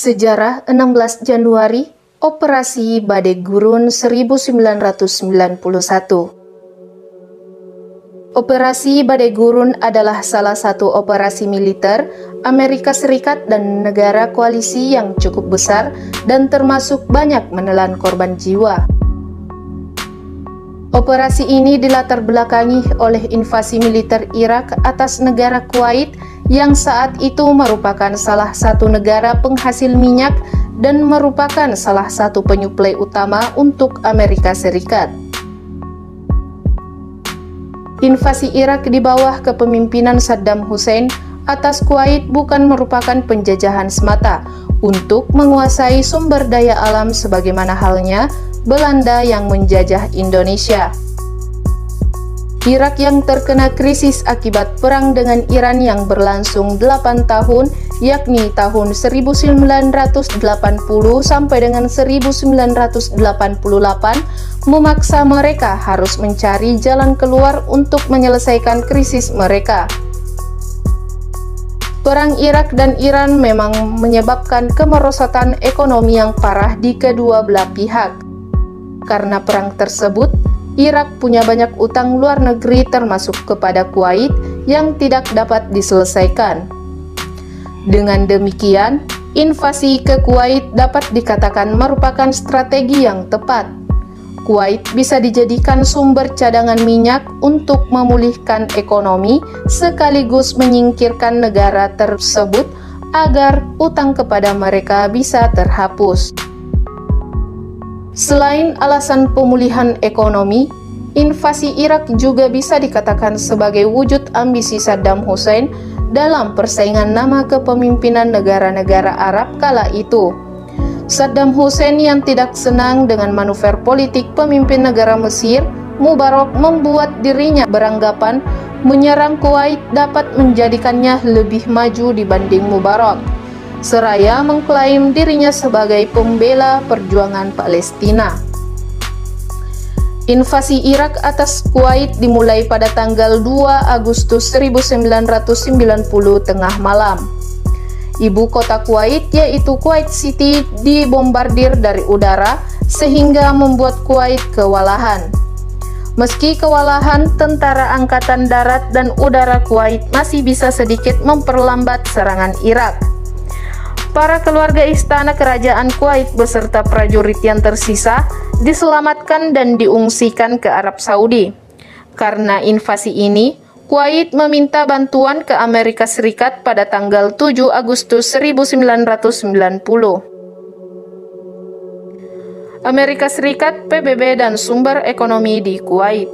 Sejarah 16 Januari, Operasi Badai Gurun 1991. Operasi Badai Gurun adalah salah satu operasi militer Amerika Serikat dan negara koalisi yang cukup besar dan termasuk banyak menelan korban jiwa. Operasi ini dilatar belakangi oleh invasi militer Irak atas negara Kuwait yang saat itu merupakan salah satu negara penghasil minyak dan merupakan salah satu penyuplai utama untuk Amerika Serikat. Invasi Irak di bawah kepemimpinan Saddam Hussein atas Kuwait bukan merupakan penjajahan semata untuk menguasai sumber daya alam sebagaimana halnya Belanda yang menjajah Indonesia. Irak yang terkena krisis akibat perang dengan Iran yang berlangsung 8 tahun, yakni tahun 1980 sampai dengan 1988, memaksa mereka harus mencari jalan keluar untuk menyelesaikan krisis mereka. Perang Irak dan Iran memang menyebabkan kemerosotan ekonomi yang parah di kedua belah pihak. Karena perang tersebut, Irak punya banyak utang luar negeri termasuk kepada Kuwait yang tidak dapat diselesaikan. Dengan demikian, invasi ke Kuwait dapat dikatakan merupakan strategi yang tepat. Kuwait bisa dijadikan sumber cadangan minyak untuk memulihkan ekonomi sekaligus menyingkirkan negara tersebut agar utang kepada mereka bisa terhapus. Selain alasan pemulihan ekonomi, invasi Irak juga bisa dikatakan sebagai wujud ambisi Saddam Hussein dalam persaingan nama kepemimpinan negara-negara Arab kala itu. Saddam Hussein yang tidak senang dengan manuver politik pemimpin negara Mesir, Mubarak, membuat dirinya beranggapan menyerang Kuwait dapat menjadikannya lebih maju dibanding Mubarak, seraya mengklaim dirinya sebagai pembela perjuangan Palestina. Invasi Irak atas Kuwait dimulai pada tanggal 2 Agustus 1990 tengah malam. Ibu kota Kuwait yaitu Kuwait City dibombardir dari udara sehingga membuat Kuwait kewalahan. Meski kewalahan, tentara angkatan darat dan udara Kuwait masih bisa sedikit memperlambat serangan Irak. Para keluarga istana kerajaan Kuwait beserta prajurit yang tersisa diselamatkan dan diungsikan ke Arab Saudi. Karena invasi ini, Kuwait meminta bantuan ke Amerika Serikat pada tanggal 7 Agustus 1990. Amerika Serikat, PBB, dan sumber ekonomi di Kuwait.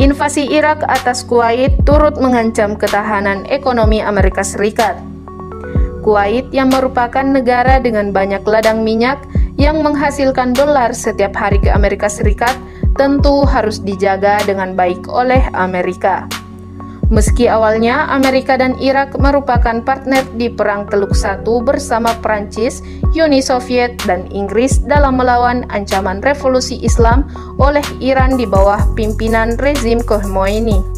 Invasi Irak atas Kuwait turut mengancam ketahanan ekonomi Amerika Serikat. Kuwait yang merupakan negara dengan banyak ladang minyak yang menghasilkan dolar setiap hari ke Amerika Serikat tentu harus dijaga dengan baik oleh Amerika. Meski awalnya Amerika dan Irak merupakan partner di Perang Teluk I bersama Prancis, Uni Soviet, dan Inggris dalam melawan ancaman revolusi Islam oleh Iran di bawah pimpinan rezim Khomeini.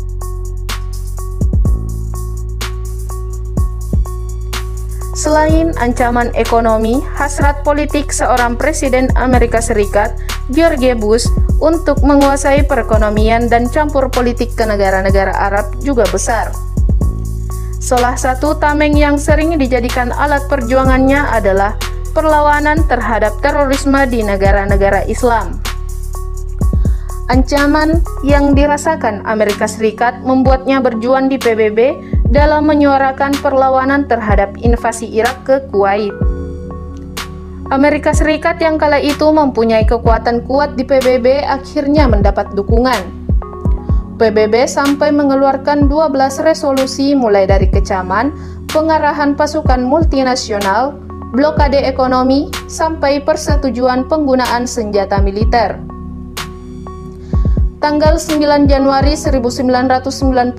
Selain ancaman ekonomi, hasrat politik seorang Presiden Amerika Serikat, George Bush, untuk menguasai perekonomian dan campur politik ke negara-negara Arab juga besar. Salah satu tameng yang sering dijadikan alat perjuangannya adalah perlawanan terhadap terorisme di negara-negara Islam. Ancaman yang dirasakan Amerika Serikat membuatnya berjuang di PBB dalam menyuarakan perlawanan terhadap invasi Irak ke Kuwait. Amerika Serikat yang kala itu mempunyai kekuatan kuat di PBB akhirnya mendapat dukungan. PBB sampai mengeluarkan 12 resolusi mulai dari kecaman, pengarahan pasukan multinasional, blokade ekonomi, sampai persetujuan penggunaan senjata militer. Tanggal 9 Januari 1991,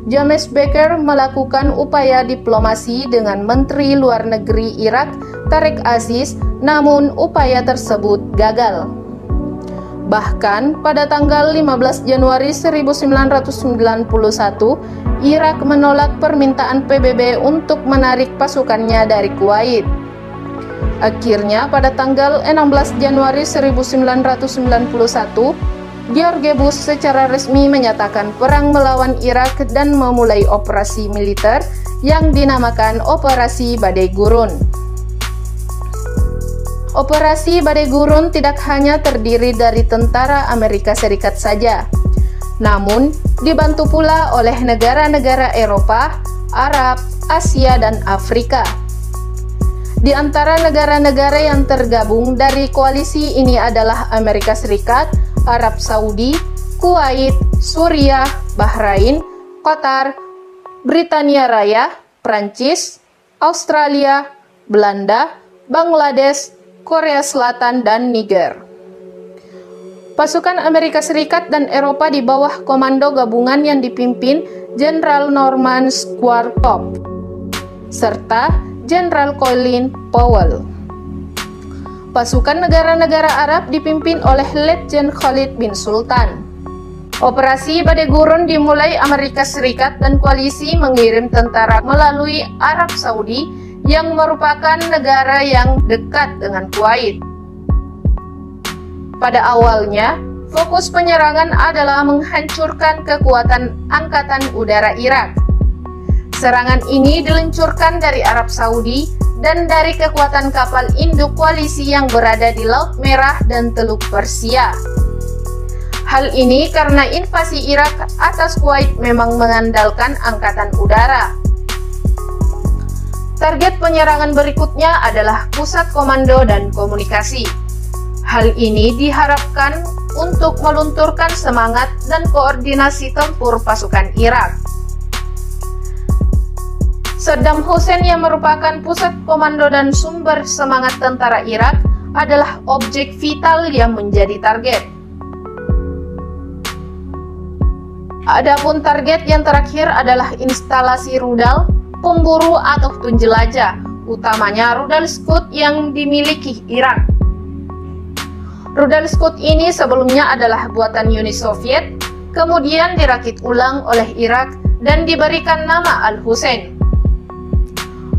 James Baker melakukan upaya diplomasi dengan Menteri Luar Negeri Irak, Tariq Aziz, namun upaya tersebut gagal. Bahkan pada tanggal 15 Januari 1991, Irak menolak permintaan PBB untuk menarik pasukannya dari Kuwait. Akhirnya pada tanggal 16 Januari 1991, George Bush secara resmi menyatakan perang melawan Irak dan memulai operasi militer yang dinamakan Operasi Badai Gurun. Operasi Badai Gurun tidak hanya terdiri dari tentara Amerika Serikat saja, namun dibantu pula oleh negara-negara Eropa, Arab, Asia, dan Afrika. Di antara negara-negara yang tergabung dari koalisi ini adalah Amerika Serikat, Arab Saudi, Kuwait, Suriah, Bahrain, Qatar, Britania Raya, Prancis, Australia, Belanda, Bangladesh, Korea Selatan, dan Niger. Pasukan Amerika Serikat dan Eropa di bawah komando gabungan yang dipimpin Jenderal Norman Schwarzkopf serta Jenderal Colin Powell. Pasukan negara-negara Arab dipimpin oleh Letjen Khalid bin Sultan. Operasi Badai Gurun dimulai Amerika Serikat dan koalisi mengirim tentara melalui Arab Saudi yang merupakan negara yang dekat dengan Kuwait. Pada awalnya, fokus penyerangan adalah menghancurkan kekuatan Angkatan Udara Irak. Serangan ini diluncurkan dari Arab Saudi dan dari kekuatan kapal induk koalisi yang berada di Laut Merah dan Teluk Persia. Hal ini karena invasi Irak atas Kuwait memang mengandalkan Angkatan Udara. Target penyerangan berikutnya adalah pusat komando dan komunikasi. Hal ini diharapkan untuk melunturkan semangat dan koordinasi tempur pasukan Irak. Saddam Hussein yang merupakan pusat komando dan sumber semangat tentara Irak adalah objek vital yang menjadi target. Adapun target yang terakhir adalah instalasi rudal, pemburu atau penjelajah, utamanya rudal Scud yang dimiliki Irak. Rudal Scud ini sebelumnya adalah buatan Uni Soviet, kemudian dirakit ulang oleh Irak dan diberikan nama Al-Hussein.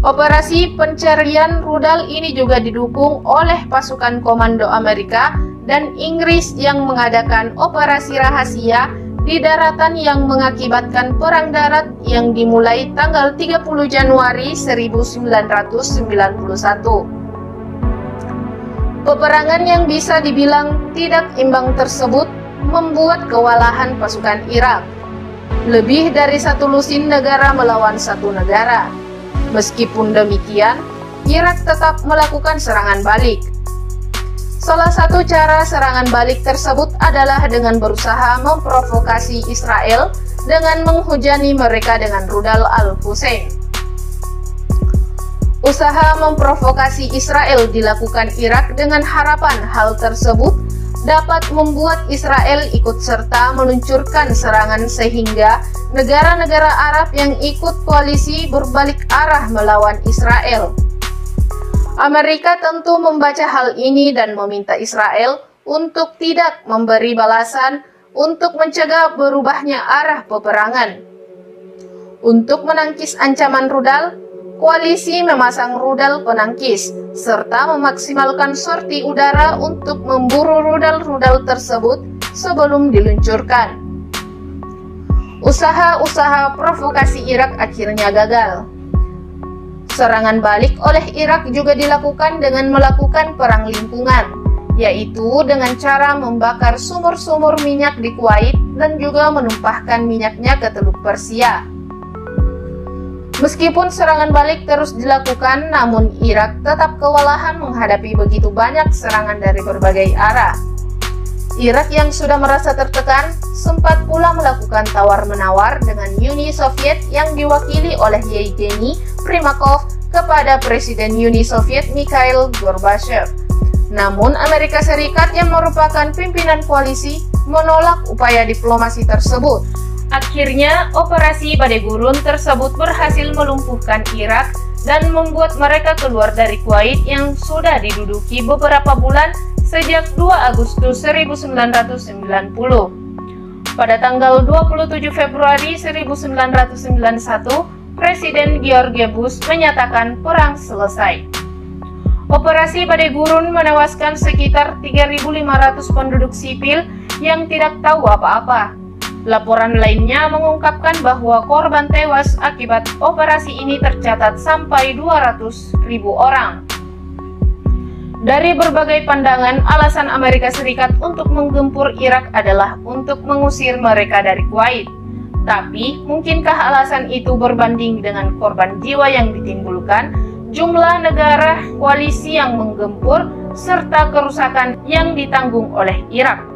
Operasi pencarian rudal ini juga didukung oleh pasukan komando Amerika dan Inggris yang mengadakan operasi rahasia di daratan yang mengakibatkan perang darat yang dimulai tanggal 30 Januari 1991. Peperangan yang bisa dibilang tidak imbang tersebut membuat kewalahan pasukan Irak. Lebih dari satu lusin negara melawan satu negara. Meskipun demikian, Irak tetap melakukan serangan balik. Salah satu cara serangan balik tersebut adalah dengan berusaha memprovokasi Israel dengan menghujani mereka dengan rudal Al-Hussein. Usaha memprovokasi Israel dilakukan Irak dengan harapan hal tersebut dapat membuat Israel ikut serta meluncurkan serangan sehingga negara-negara Arab yang ikut koalisi berbalik arah melawan Israel. Amerika tentu membaca hal ini dan meminta Israel untuk tidak memberi balasan untuk mencegah berubahnya arah peperangan. Untuk menangkis ancaman rudal, koalisi memasang rudal penangkis serta memaksimalkan sorti udara untuk memburu rudal-rudal tersebut sebelum diluncurkan. Usaha-usaha provokasi Irak akhirnya gagal. Serangan balik oleh Irak juga dilakukan dengan melakukan perang lingkungan, yaitu dengan cara membakar sumur-sumur minyak di Kuwait dan juga menumpahkan minyaknya ke Teluk Persia. Meskipun serangan balik terus dilakukan, namun Irak tetap kewalahan menghadapi begitu banyak serangan dari berbagai arah. Irak yang sudah merasa tertekan sempat pula melakukan tawar-menawar dengan Uni Soviet yang diwakili oleh Yevgeny Primakov kepada Presiden Uni Soviet Mikhail Gorbachev. Namun Amerika Serikat yang merupakan pimpinan koalisi menolak upaya diplomasi tersebut. Akhirnya operasi Badai Gurun tersebut berhasil melumpuhkan Irak dan membuat mereka keluar dari Kuwait yang sudah diduduki beberapa bulan sejak 2 Agustus 1990. Pada tanggal 27 Februari 1991, Presiden George Bush menyatakan perang selesai. Operasi Badai Gurun menewaskan sekitar 3.500 penduduk sipil yang tidak tahu apa-apa. Laporan lainnya mengungkapkan bahwa korban tewas akibat operasi ini tercatat sampai 200.000 orang. Dari berbagai pandangan, alasan Amerika Serikat untuk menggempur Irak adalah untuk mengusir mereka dari Kuwait. Tapi, mungkinkah alasan itu berbanding dengan korban jiwa yang ditimbulkan, jumlah negara koalisi yang menggempur, serta kerusakan yang ditanggung oleh Irak?